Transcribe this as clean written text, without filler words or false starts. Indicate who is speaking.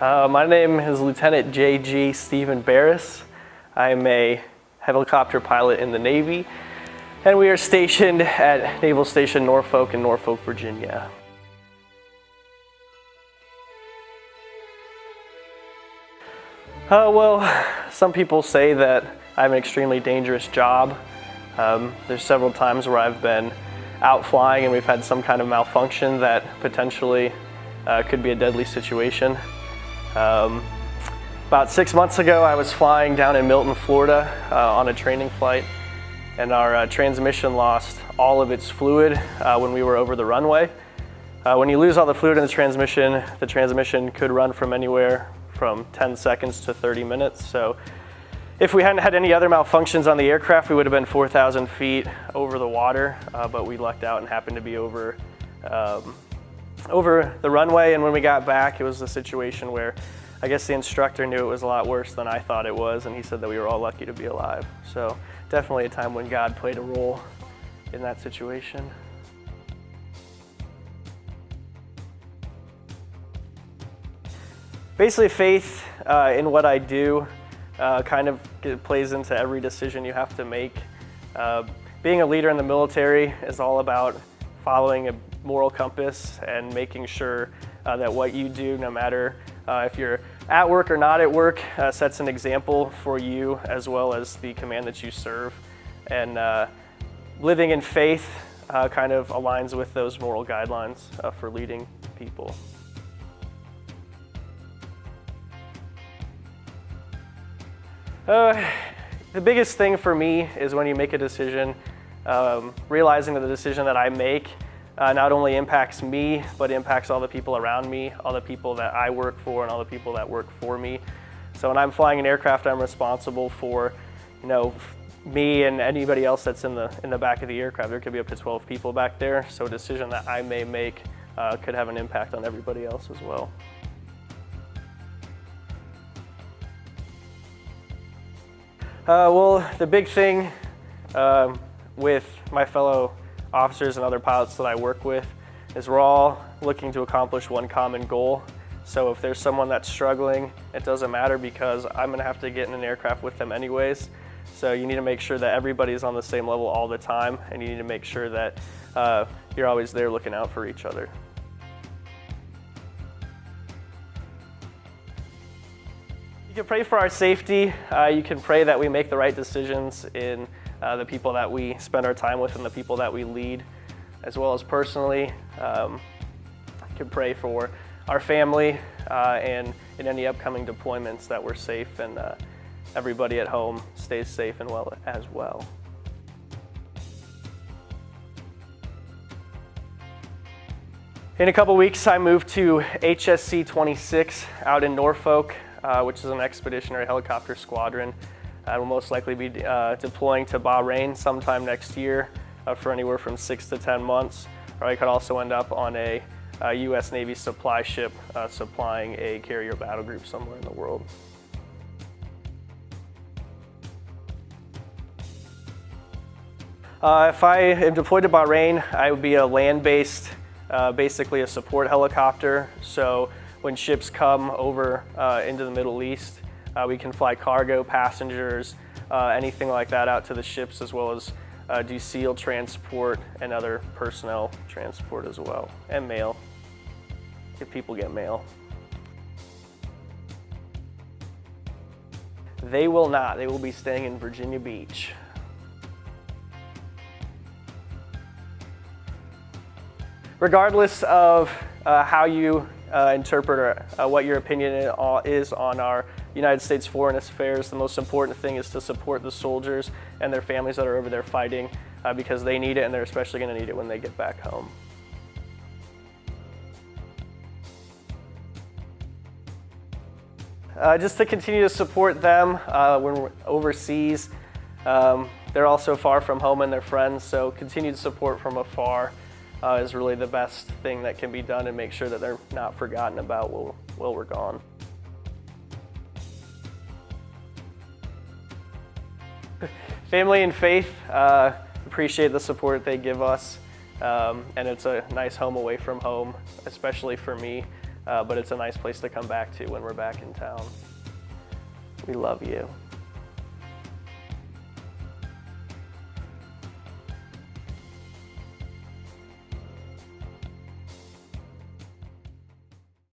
Speaker 1: My name is Lieutenant J.G. Stephen Barris. I'm a helicopter pilot in the Navy, and we are stationed at Naval Station Norfolk in Norfolk, Virginia. Well, some people say that I have an extremely dangerous job. There's several times where I've been out flying and we've had some kind of malfunction that potentially could be a deadly situation. About 6 months ago, I was flying down in Milton, Florida on a training flight, and our transmission lost all of its fluid when we were over the runway. When you lose all the fluid in the transmission could run from anywhere from 10 seconds to 30 minutes. So if we hadn't had any other malfunctions on the aircraft, we would have been 4,000 feet over the water, but we lucked out and happened to be over the runway. And when we got back, it was a situation where I guess the instructor knew it was a lot worse than I thought it was, and he said that we were all lucky to be alive. So definitely a time when God played a role in that situation. Basically, faith in what I do kind of plays into every decision you have to make. Being a leader in the military is all about following a moral compass and making sure that what you do, no matter if you're at work or not at work, sets an example for you as well as the command that you serve. And living in faith kind of aligns with those moral guidelines for leading people. The biggest thing for me is when you make a decision, realizing that the decision that I make not only impacts me, but impacts all the people around me, all the people that I work for, and all the people that work for me. So when I'm flying an aircraft, I'm responsible for, me and anybody else that's in the back of the aircraft. There could be up to 12 people back there, so a decision that I may make could have an impact on everybody else as well. Well, the big thing with my fellow officers and other pilots that I work with is we're all looking to accomplish one common goal. So if there's someone that's struggling, it doesn't matter because I'm going to have to get in an aircraft with them anyways. So you need to make sure that everybody's on the same level all the time, and you need to make sure that you're always there looking out for each other. You can pray for our safety. You can pray that we make the right decisions in the people that we spend our time with and the people that we lead, as well as personally. You can pray for our family and in any upcoming deployments that we're safe and everybody at home stays safe and well as well. In a couple weeks, I move to HSC 26 out in Norfolk, which is an expeditionary helicopter squadron. We'll most likely be deploying to Bahrain sometime next year for anywhere from 6 to 10 months. Or I could also end up on a U.S. Navy supply ship supplying a carrier battle group somewhere in the world. If I am deployed to Bahrain, I would be a land-based, basically a support helicopter. So when ships come over into the Middle East, we can fly cargo, passengers, anything like that out to the ships, as well as do SEAL transport and other personnel transport as well, and mail, if people get mail. They will not. They will be staying in Virginia Beach. Regardless of how you interpret or what your opinion is on our United States foreign affairs, the most important thing is to support the soldiers and their families that are over there fighting because they need it, and they're especially going to need it when they get back home. Just to continue to support them when we're overseas. They're also far from home and their friends, so continued support from afar is really the best thing that can be done, and make sure that they're not forgotten about while we're gone. Family and faith, appreciate the support they give us, and it's a nice home away from home, especially for me. but it's a nice place to come back to when we're back in town. We love you.